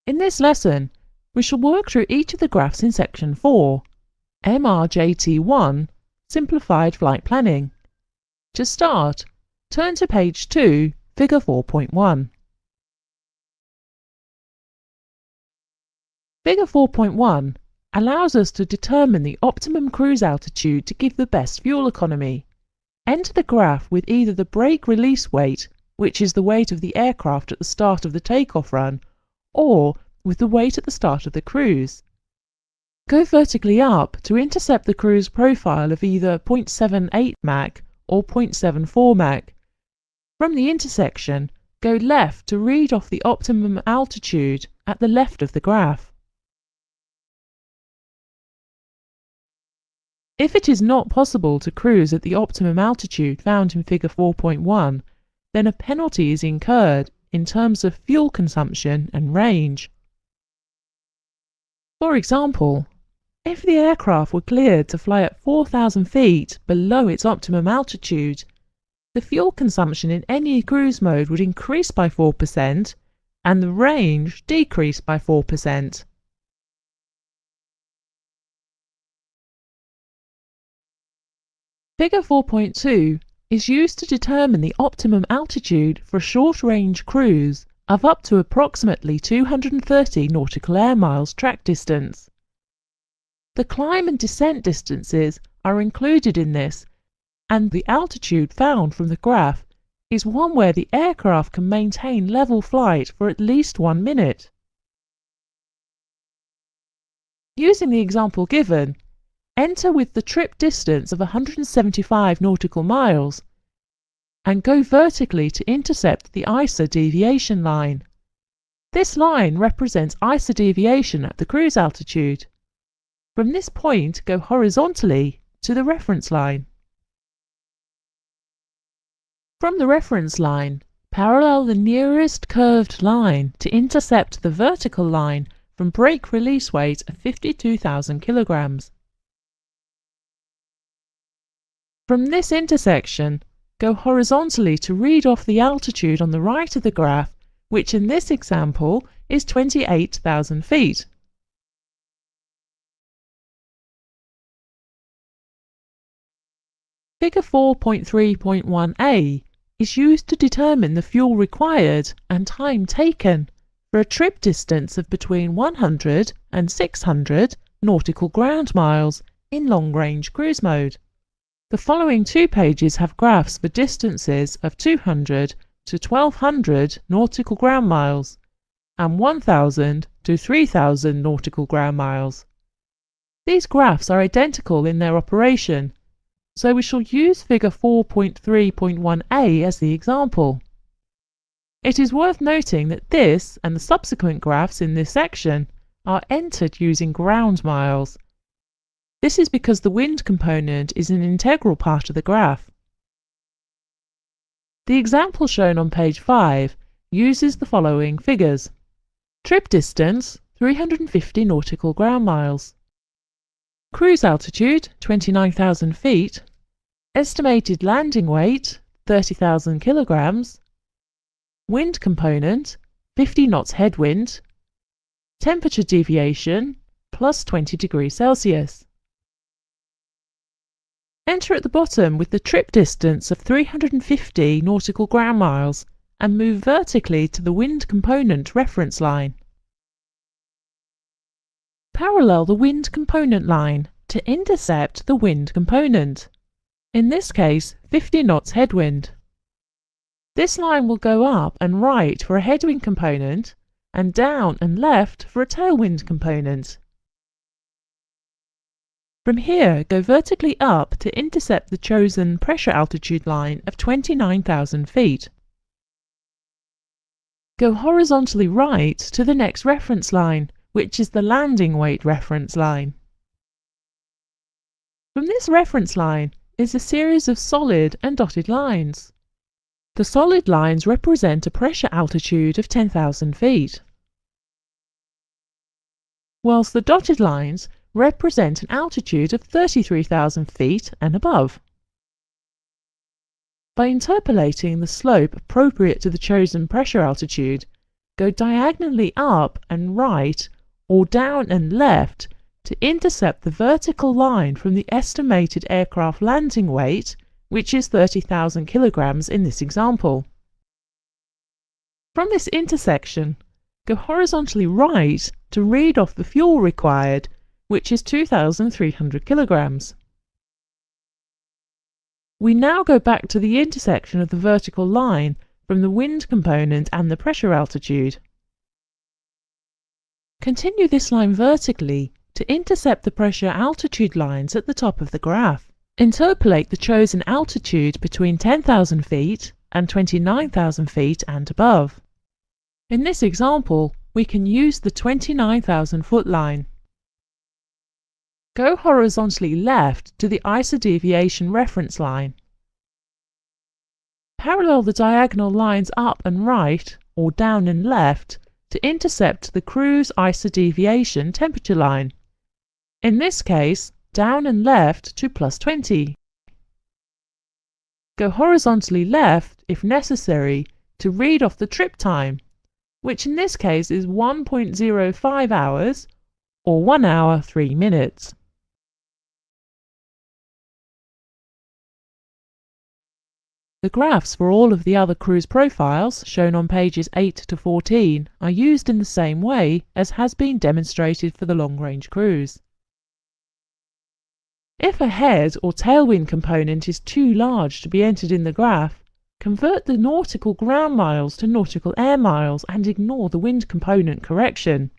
In this lesson, we shall work through each of the graphs in section 4, MRJT1, Simplified Flight Planning. To start, turn to page 2, figure 4.1. Figure 4.1 allows us to determine the optimum cruise altitude to give the best fuel economy. Enter the graph with either the brake release weight, which is the weight of the aircraft at the start of the takeoff run, or with the weight at the start of the cruise. Go vertically up to intercept the cruise profile of either 0.78 Mach or 0.74 Mach. From the intersection, go left to read off the optimum altitude at the left of the graph. If it is not possible to cruise at the optimum altitude found in figure 4.1, then a penalty is incurred in terms of fuel consumption and range. For example, if the aircraft were cleared to fly at 4,000 feet below its optimum altitude, the fuel consumption in any cruise mode would increase by 4% and the range decrease by 4%. Figure 4.2 is used to determine the optimum altitude for a short-range cruise of up to approximately 230 nautical air miles track distance. The climb and descent distances are included in this, and the altitude found from the graph is one where the aircraft can maintain level flight for at least 1 minute. Using the example given, enter with the trip distance of 175 nautical miles and go vertically to intercept the EASA deviation line. This line represents EASA deviation at the cruise altitude. From this point, go horizontally to the reference line. From the reference line, parallel the nearest curved line to intercept the vertical line from brake release weight of 52,000 kilograms. From this intersection, go horizontally to read off the altitude on the right of the graph, which in this example is 28,000 feet. Figure 4.3.1a is used to determine the fuel required and time taken for a trip distance of between 100 and 600 nautical ground miles in long-range cruise mode. The following 2 pages have graphs for distances of 200 to 1200 nautical ground miles and 1000 to 3000 nautical ground miles. These graphs are identical in their operation, so we shall use figure 4.3.1a as the example. It is worth noting that this and the subsequent graphs in this section are entered using ground miles. This is because the wind component is an integral part of the graph. The example shown on page 5 uses the following figures. Trip distance 350 nautical ground miles. Cruise altitude 29,000 feet. Estimated landing weight 30,000 kilograms. Wind component 50 knots headwind. Temperature deviation plus 20 degrees Celsius. Enter at the bottom with the trip distance of 350 nautical ground miles and move vertically to the wind component reference line. Parallel the wind component line to intercept the wind component, in this case 50 knots headwind. This line will go up and right for a headwind component and down and left for a tailwind component. From here, go vertically up to intercept the chosen pressure altitude line of 29,000 feet. Go horizontally right to the next reference line, which is the landing weight reference line. From this reference line is a series of solid and dotted lines. The solid lines represent a pressure altitude of 10,000 feet, whilst the dotted lines represent an altitude of 33,000 feet and above. By interpolating the slope appropriate to the chosen pressure altitude, go diagonally up and right or down and left to intercept the vertical line from the estimated aircraft landing weight, which is 30,000 kilograms in this example. From this intersection, go horizontally right to read off the fuel required, which is 2,300 kilograms. We now go back to the intersection of the vertical line from the wind component and the pressure altitude. Continue this line vertically to intercept the pressure altitude lines at the top of the graph. Interpolate the chosen altitude between 10,000 feet and 29,000 feet and above. In this example, we can use the 29,000 foot line. Go horizontally left to the EASA deviation reference line. Parallel the diagonal lines up and right or down and left to intercept the cruise EASA deviation temperature line. In this case, down and left to +20. Go horizontally left, if necessary, to read off the trip time, which in this case is 1.05 hours or 1 hour 3 minutes. The graphs for all of the other cruise profiles, shown on pages 8 to 14, are used in the same way as has been demonstrated for the long-range cruise. If a head or tailwind component is too large to be entered in the graph, convert the nautical ground miles to nautical air miles and ignore the wind component correction.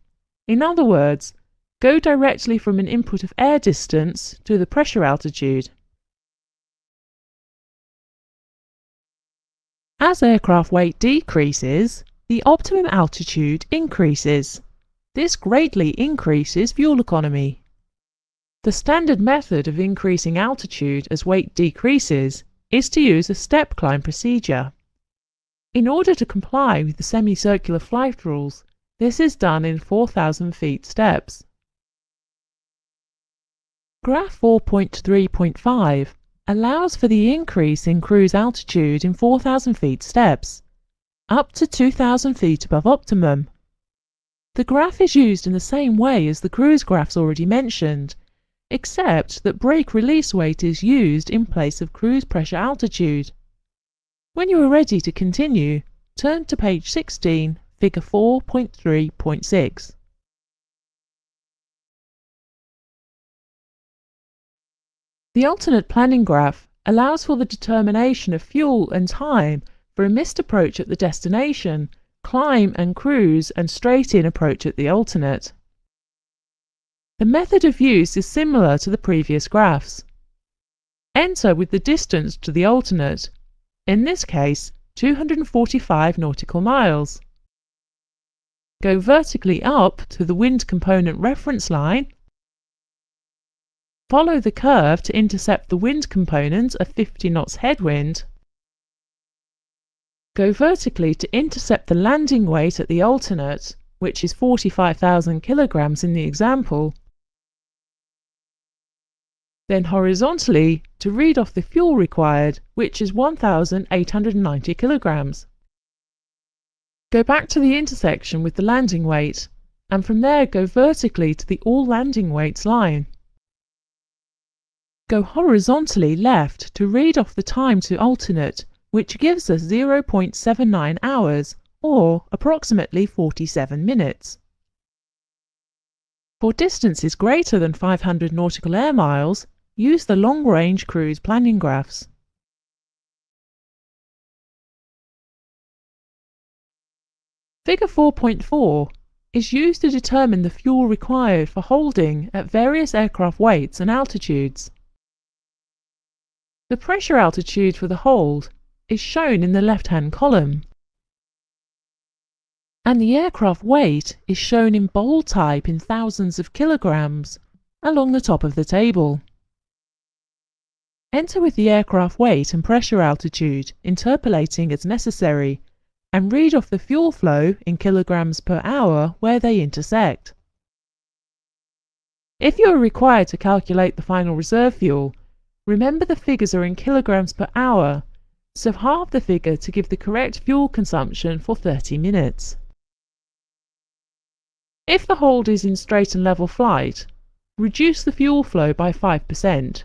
In other words, go directly from an input of air distance to the pressure altitude. As aircraft weight decreases, the optimum altitude increases. This greatly increases fuel economy. The standard method of increasing altitude as weight decreases is to use a step climb procedure. In order to comply with the semicircular flight rules, this is done in 4,000 feet steps. Graph 4.3.5 allows for the increase in cruise altitude in 4,000 feet steps, up to 2,000 feet above optimum. The graph is used in the same way as the cruise graphs already mentioned, except that brake release weight is used in place of cruise pressure altitude. When you are ready to continue, turn to page 16, figure 4.3.6. The alternate planning graph allows for the determination of fuel and time for a missed approach at the destination, climb and cruise, and straight-in approach at the alternate. The method of use is similar to the previous graphs. Enter with the distance to the alternate, in this case 245 nautical miles. Go vertically up to the wind component reference line. Follow the curve to intercept the wind component of 50 knots headwind. Go vertically to intercept the landing weight at the alternate, which is 45,000 kilograms in the example. Then horizontally to read off the fuel required, which is 1,890 kilograms. Go back to the intersection with the landing weight, and from there go vertically to the all landing weights line. Go horizontally left to read off the time to alternate, which gives us 0.79 hours, or approximately 47 minutes. For distances greater than 500 nautical air miles, use the long-range cruise planning graphs. Figure 4.4 is used to determine the fuel required for holding at various aircraft weights and altitudes. The pressure altitude for the hold is shown in the left-hand column, and the aircraft weight is shown in bold type in thousands of kilograms along the top of the table. Enter with the aircraft weight and pressure altitude, interpolating as necessary, and read off the fuel flow in kilograms per hour where they intersect. If you are required to calculate the final reserve fuel, remember the figures are in kilograms per hour, so halve the figure to give the correct fuel consumption for 30 minutes. If the hold is in straight and level flight, reduce the fuel flow by 5%.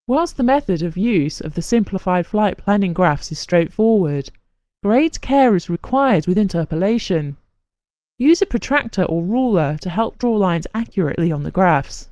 Whilst the method of use of the simplified flight planning graphs is straightforward, great care is required with interpolation. Use a protractor or ruler to help draw lines accurately on the graphs.